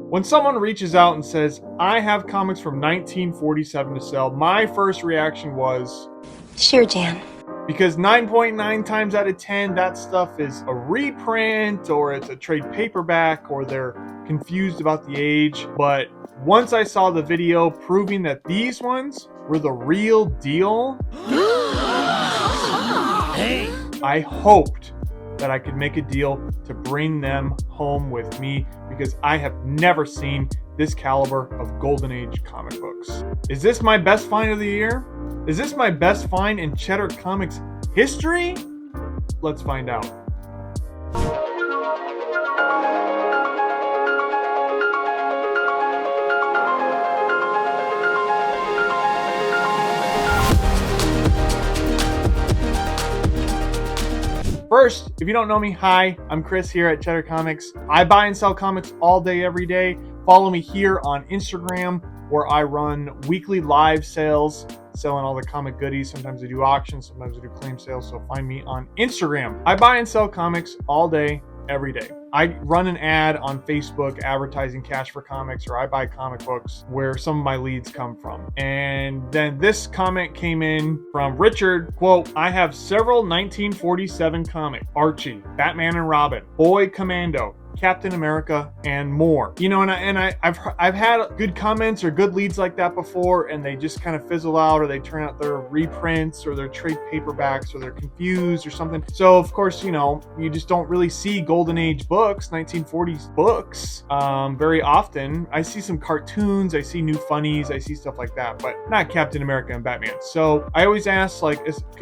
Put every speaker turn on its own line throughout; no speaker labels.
When someone reaches out and says, I have comics from 1947 to sell, my first reaction was,
sure, Dan.
Because 9.9 times out of 10, that stuff is a reprint or it's a trade paperback or they're confused about the age. But once I saw the video proving that these ones were the real deal, I hoped that I could make a deal to bring them home with me because I have never seen this caliber of Golden Age comic books. Is this my best find of the year? Is this my best find in Cheddar Comics history? Let's find out. First, if you don't know me, hi, I'm Chris here at Cheddar Comics. I buy and sell comics all day, every day. Follow me here on Instagram, where I run weekly live sales, selling all the comic goodies. Sometimes I do auctions, sometimes I do claim sales, so find me on Instagram. I buy and sell comics all day, every day. I run an ad on Facebook advertising Cash for Comics, or I buy comic books, where some of my leads come from. And then this comment came in from Richard, quote, I have several 1947 comics, Archie, Batman and Robin, Boy Commando, Captain America, and more. You know, I've had good comments or good leads like that before, and they just kind of fizzle out, or they turn out they're reprints, or they're trade paperbacks, or they're confused or something. So of course, you know, you just don't really see Golden Age books, 1940s books, very often. I see some cartoons, I see new funnies, I see stuff like that, but not Captain America and Batman. So I always ask, like,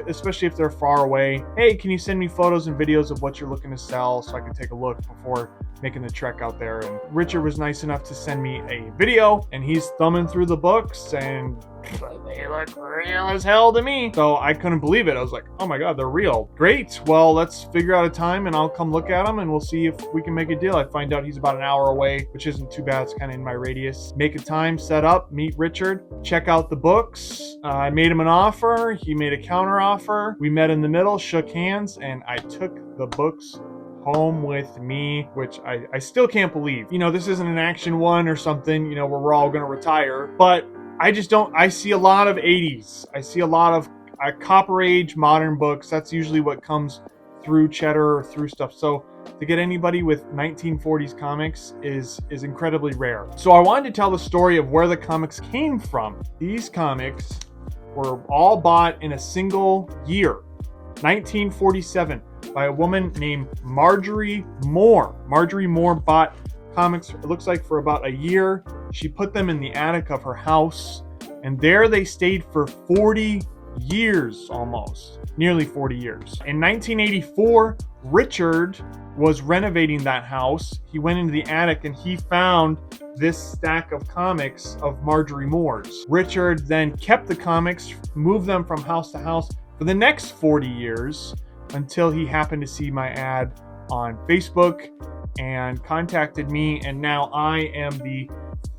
especially if they're far away, hey, can you send me photos and videos of what you're looking to sell so I can take a look before making the trek out there. And Richard was nice enough to send me a video, and he's thumbing through the books, and they look real as hell to me. So I couldn't believe it. I was like, oh my god, they're real. Great. Well, let's figure out a time and I'll come look at them and we'll see if we can make a deal. I find out he's about an hour away, which isn't too bad. It's kind of in my radius. Make a time, set up, meet Richard, check out the books. I made him an offer. He made a counter offer. We met in the middle, shook hands, and I took the books home with me, which I still can't believe. You know, this isn't an Action 1 or something, you know, where we're all going to retire, but I just don't, I see a lot of 80s. I see a lot of Copper Age modern books. That's usually what comes through Cheddar or through stuff. So to get anybody with 1940s comics is incredibly rare. So I wanted to tell the story of where the comics came from. These comics were all bought in a single year, 1947. By a woman named Marjorie Moore. Marjorie Moore bought comics, it looks like, for about a year. She put them in the attic of her house, and there they stayed for 40 years almost. Nearly 40 years. In 1984, Richard was renovating that house. He went into the attic and he found this stack of comics of Marjorie Moore's. Richard then kept the comics, moved them from house to house for the next 40 years, until he happened to see my ad on Facebook and contacted me, and now I am the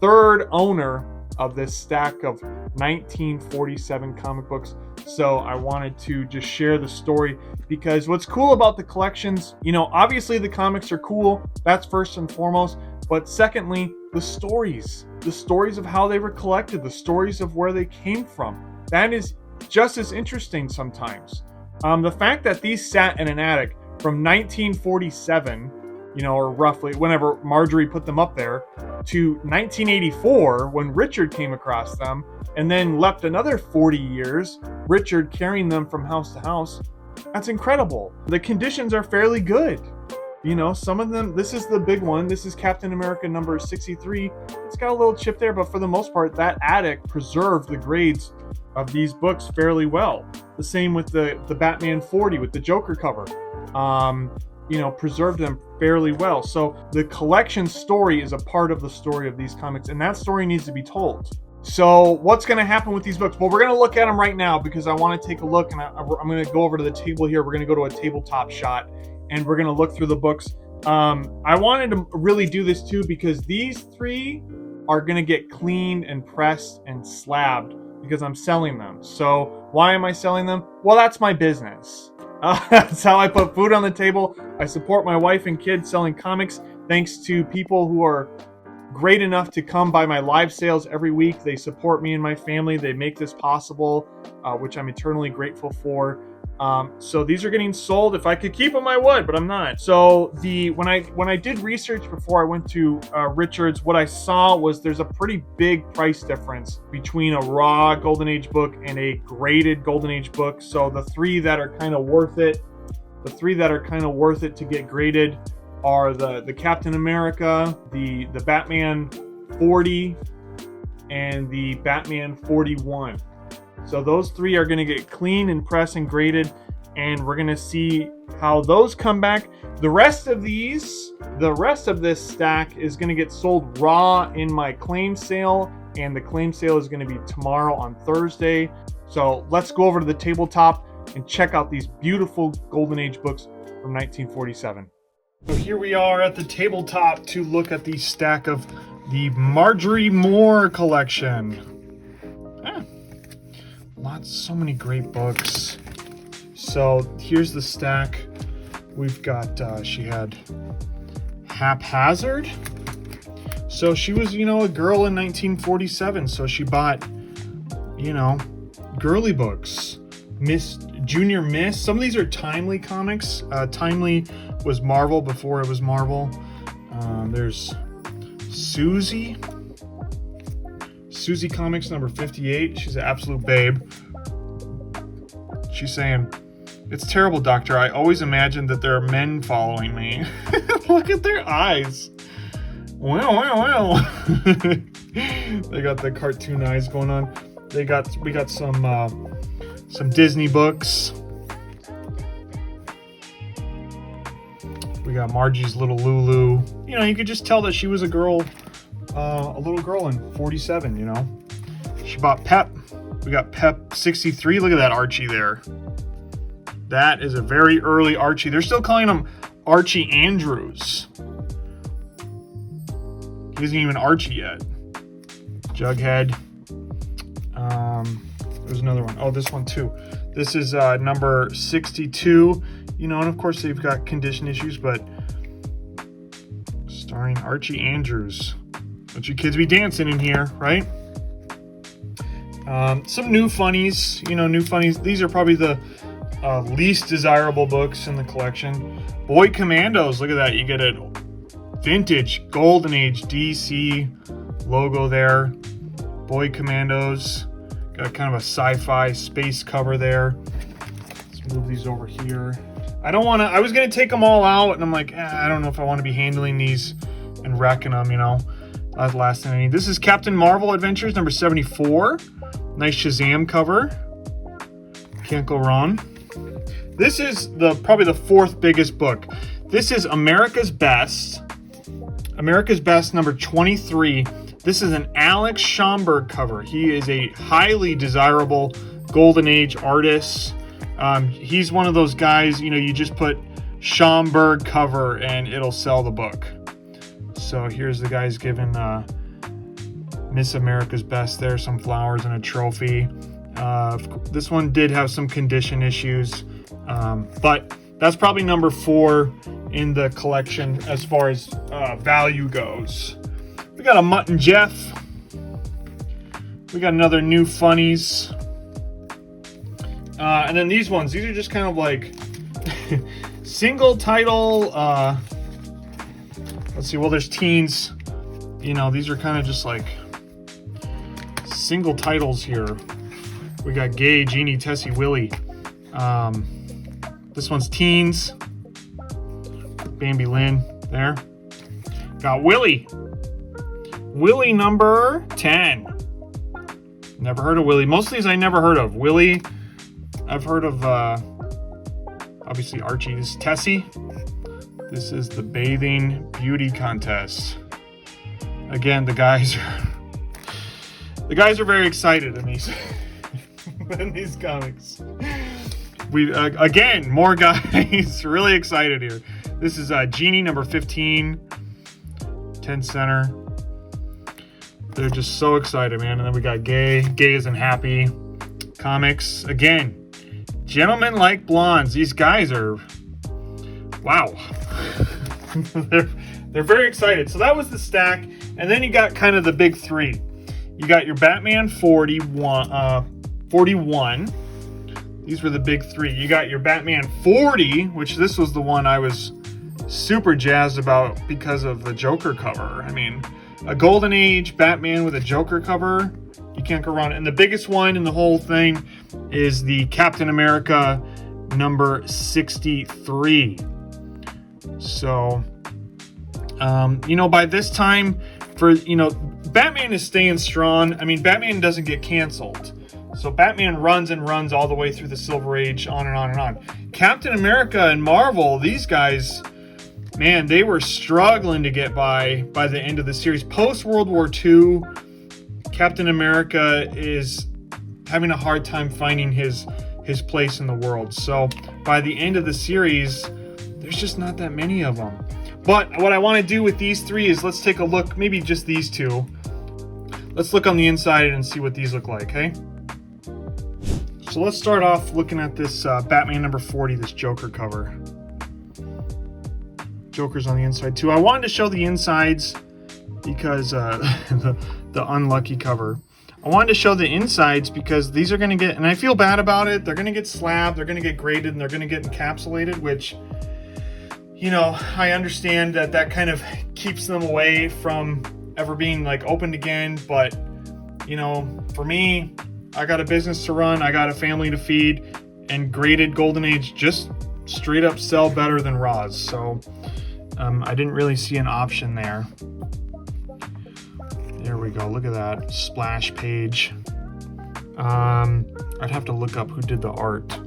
third owner of this stack of 1947 comic books. So I wanted to just share the story, because what's cool about the collections, you know, obviously the comics are cool, that's first and foremost, but secondly, the stories of how they were collected, the stories of where they came from, that is just as interesting sometimes. The fact that these sat in an attic from 1947, you know, or roughly whenever Marjorie put them up there, to 1984 when Richard came across them, and then left another 40 years, Richard carrying them from house to house, that's incredible. The conditions are fairly good. You know, some of them, this is the big one. This is Captain America number 63. It's got a little chip there, but for the most part, that attic preserved the grades of these books fairly well. The same with the Batman 40 with the Joker cover. You know, preserved them fairly well. So the collection story is a part of the story of these comics, and that story needs to be told. So what's going to happen with these books? Well, we're going to look at them right now because I want to take a look, and I'm going to go over to the table here. We're going to go to a tabletop shot, and we're going to look through the books. I wanted to really do this too because these three are going to get cleaned and pressed and slabbed because I'm selling them. So why am I selling them? Well, that's my business. That's how I put food on the table. I support my wife and kids selling comics thanks to people who are great enough to come by my live sales every week. They support me and my family. They make this possible, which I'm eternally grateful for. So these are getting sold. If I could keep them, I would, but I'm not. So when I did research before I went to Richards, what I saw was there's a pretty big price difference between a raw Golden Age book and a graded Golden Age book. So the three that are kind of worth it to get graded are the Captain America, the Batman 40, and the Batman 41. So those three are going to get clean and pressed and graded, and we're going to see how those come back. The rest of this stack is going to get sold raw in my claim sale, and the claim sale is going to be tomorrow on Thursday. So let's go over to the tabletop and check out these beautiful Golden Age books from 1947. So here we are at the tabletop to look at the stack of the Marjorie Moore collection. So many great books. So here's the stack. We've got, she had Haphazard. So she was, a girl in 1947. So she bought, girly books. Junior Miss. Some of these are Timely comics. Timely was Marvel before it was Marvel. There's Susie Comics number 58. She's an absolute babe. She's saying, "It's terrible, Doctor. I always imagined that there are men following me." Look at their eyes. Well. They got the cartoon eyes going on. We got some Disney books. We got Margie's Little Lulu. You could just tell that she was a girl, a little girl in 47, She bought Pep. We got Pep 63. Look at that Archie there. That is a very early Archie. They're still calling him Archie Andrews. He isn't even Archie yet. Jughead. There's another one. Oh, this one too. This is number 62. And of course they've got condition issues, but starring Archie Andrews. Let you kids be dancing in here, right? Some new funnies. New funnies. These are probably the least desirable books in the collection. Boy Commandos. Look at that. You get a vintage Golden Age DC logo there. Boy Commandos. Got kind of a sci-fi space cover there. Let's move these over here. I was going to take them all out, and I'm like, I don't know if I want to be handling these and wrecking them, That's the last thing I need. This is Captain Marvel Adventures number 74. Nice Shazam cover. Can't go wrong. This is probably the fourth biggest book. This is America's Best. America's Best number 23. This is an Alex Schomberg cover. He is a highly desirable Golden Age artist. He's one of those guys, you just put Schomberg cover and it'll sell the book. So here's the guys giving Miss America's Best there some flowers and a trophy. This one did have some condition issues, but that's probably number 4 in the collection as far as value goes. We got a Mutt and Jeff. We got another New Funnies. And then these ones. These are just kind of like single title. Let's see. Well, there's teens. These are kind of just like single titles here. We got Gay, Jeannie, Tessie, Willie. This one's teens. Bambi Lynn there. Got Willie. Willie number 10. Never heard of Willie. Most of these I never heard of. Willie, I've heard of, obviously Archie. This is Tessie. This is the Bathing Beauty Contest. Again, the guys are very excited in these in these comics. We again, more guys really excited here. This is Jeannie number 15, 10 center. They're just so excited, man. And then we got Gay Isn't Happy comics. Again, Gentlemen Like Blondes. These guys are, wow. they're very excited. So that was the stack. And then you got kind of the big three. You got your Batman 41. These were the big three. You got your Batman 40, which this was the one I was super jazzed about because of the Joker cover. I mean, a Golden Age Batman with a Joker cover, you can't go wrong. And the biggest one in the whole thing is the Captain America number 63. So, by this time, Batman is staying strong. I mean, Batman doesn't get canceled. So Batman runs and runs all the way through the Silver Age, on and on and on. Captain America and Marvel, these guys, man, they were struggling to get by the end of the series. Post World War II, Captain America is having a hard time finding his place in the world. So by the end of the series, there's just not that many of them. But what I want to do with these three is let's take a look, maybe just these two. Let's look on the inside and see what these look like, okay? So let's start off looking at this Batman number 40, this Joker cover. Joker's on the inside too. I wanted to show the insides because the unlucky cover. I wanted to show the insides because these are going to get, and I feel bad about it, they're going to get slabbed, they're going to get graded, and they're going to get encapsulated, which, I understand that kind of keeps them away from ever being like opened again. But, for me, I got a business to run, I got a family to feed, and graded Golden Age just straight up sell better than raws. So I didn't really see an option there. There we go. Look at that splash page. I'd have to look up who did the art.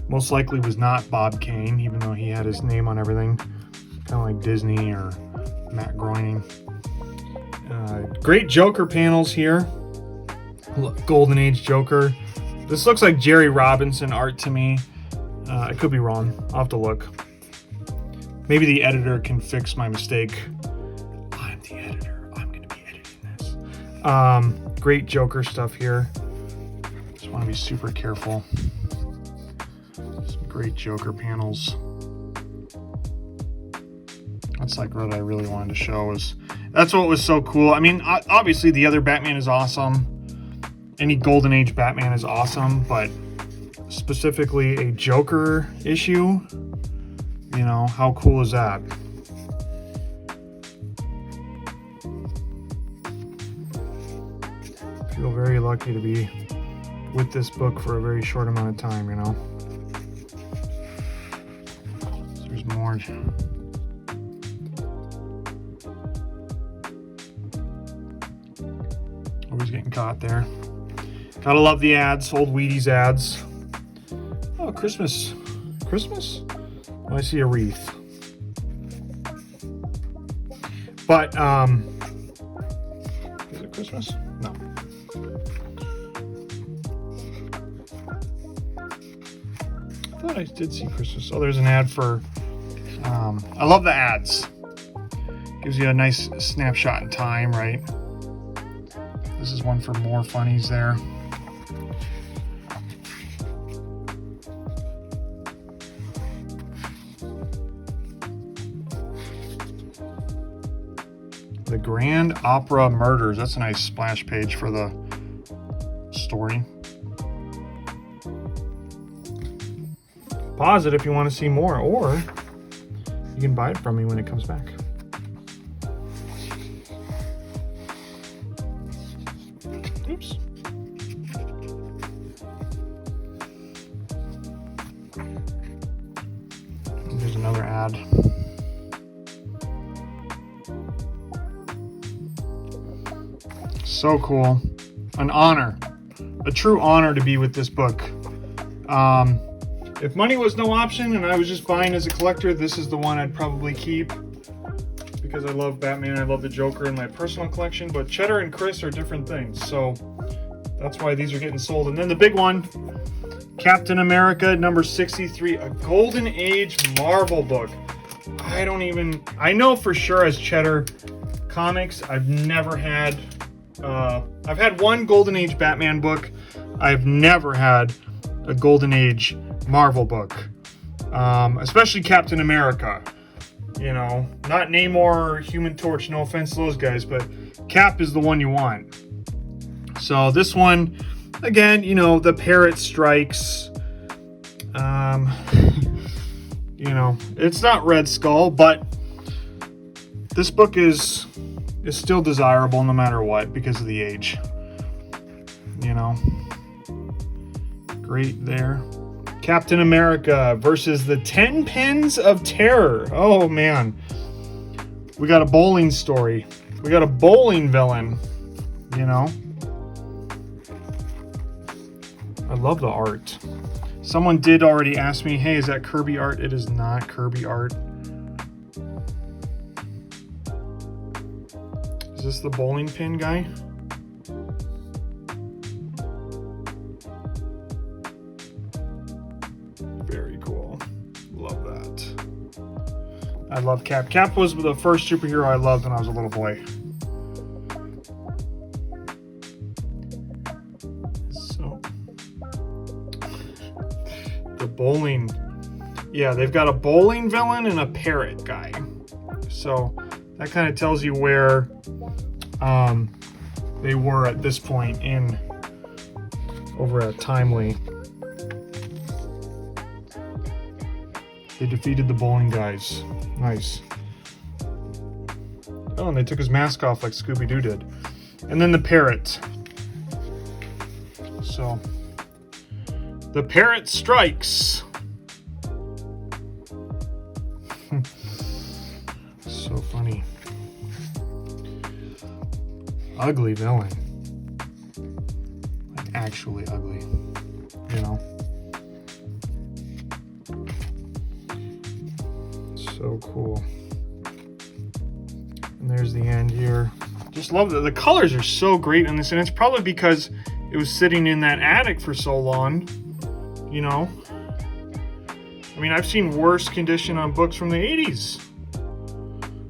Most likely was not Bob Kane, even though he had his name on everything. Kind of like Disney or Matt Groening. Great Joker panels here. Look, Golden Age Joker. This looks like Jerry Robinson art to me. I could be wrong. I'll have to look. Maybe the editor can fix my mistake. I'm the editor. I'm going to be editing this. Great Joker stuff here. Just want to be super careful. Some great Joker panels. That's like what I really wanted to show. That's what was so cool. I mean, obviously the other Batman is awesome. Any Golden Age Batman is awesome, but specifically a Joker issue, how cool is that? I feel very lucky to be with this book for a very short amount of time, So there's more. Always getting caught there. Gotta love the ads, old Wheaties ads. Oh, Christmas. Christmas? Oh, I see a wreath. But, is it Christmas? No. I thought I did see Christmas. Oh, there's an ad for, I love the ads. Gives you a nice snapshot in time, right? This is one for more funnies there. The Grand Opera Murders. That's a nice splash page for the story. Pause it if you want to see more, or you can buy it from me when it comes back. Oops. Here's another ad. So cool. An honor. A true honor to be with this book. If money was no option and I was just buying as a collector, this is the one I'd probably keep. Because I love Batman, I love the Joker in my personal collection, but Cheddar and Chris are different things, so that's why these are getting sold. And then the big one, Captain America number 63, a Golden Age Marvel book. I know for sure as Cheddar Comics, I've never had, I've had one Golden Age Batman book. I've never had a Golden Age Marvel book, especially Captain America. You know, not Namor or Human Torch, no offense to those guys, but Cap is the one you want. So this one, again, you know, the parrot strikes. You know, it's not Red Skull, but this book is still desirable no matter what because of the age. You know, great there. Captain America versus the 10 Pins of Terror. Oh man, we got a bowling story. We got a bowling villain. You know, I love the art. Someone did already ask me, hey, is that Kirby art? It is not Kirby art. Is this the bowling pin guy? Very cool. Love that. I love Cap. Cap was the first superhero I loved when I was a little boy. So, the bowling. Yeah, they've got a bowling villain and a parrot guy. So, that kind of tells you where they were at this point in over at Timely. They defeated the bowling guys. Nice. Oh, and they took his mask off like Scooby-Doo did. And then the parrot. So, the parrot strikes. So funny. Ugly villain. Like actually ugly. You know? So cool. And there's the end here. Just love that the colors are so great in this, and it's probably because it was sitting in that attic for so long. You know? I mean, I've seen worse condition on books from the 80s.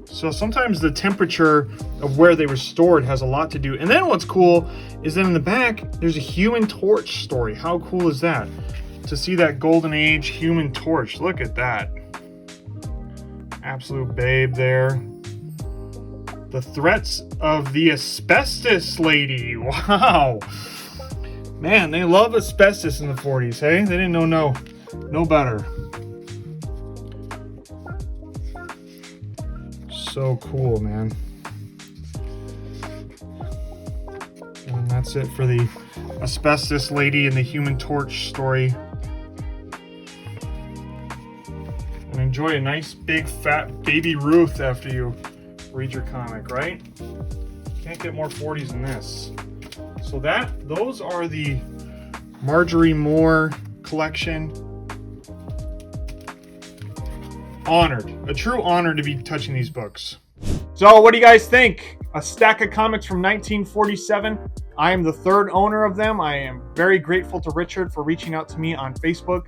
So sometimes the temperature of where they were stored has a lot to do. And then what's cool is that in the back, there's a Human Torch story. How cool is that? To see that Golden Age Human Torch. Look at that. Absolute babe there. The threats of the asbestos lady. Wow. Man, they love asbestos in the 40s, hey? They didn't know no better. So cool, man. And that's it for the asbestos lady and the Human Torch story. And enjoy a nice big fat baby Ruth after you read your comic, right? Can't get more 40s than this. So those are the Marjorie Moore collection. Honored. A true honor to be touching these books. So what do you guys think? A stack of comics from 1947. I am the third owner of them. I am very grateful to Richard for reaching out to me on Facebook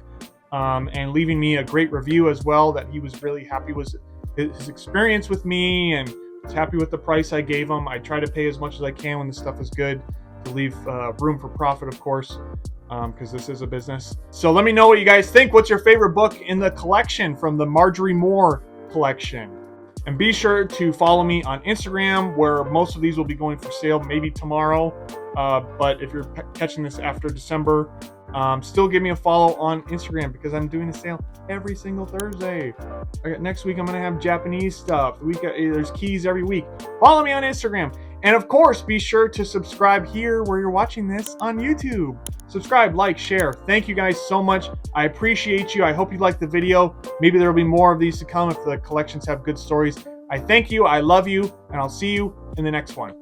and leaving me a great review as well, that he was really happy with his experience with me and was happy with the price I gave him. I try to pay as much as I can when the stuff is good, to leave room for profit, of course, because this is a business. So let me know what you guys think. What's your favorite book in the collection from the Marjorie Moore collection? And be sure to follow me on Instagram, where most of these will be going for sale maybe tomorrow. But if you're catching this after December, still give me a follow on Instagram, because I'm doing a sale every single Thursday. Next week I'm going to have Japanese stuff. There's keys every week. Follow me on Instagram. And of course, be sure to subscribe here where you're watching this on YouTube. Subscribe, like, share. Thank you guys so much. I appreciate you. I hope you liked the video. Maybe there will be more of these to come if the collections have good stories. I thank you. I love you. And I'll see you in the next one.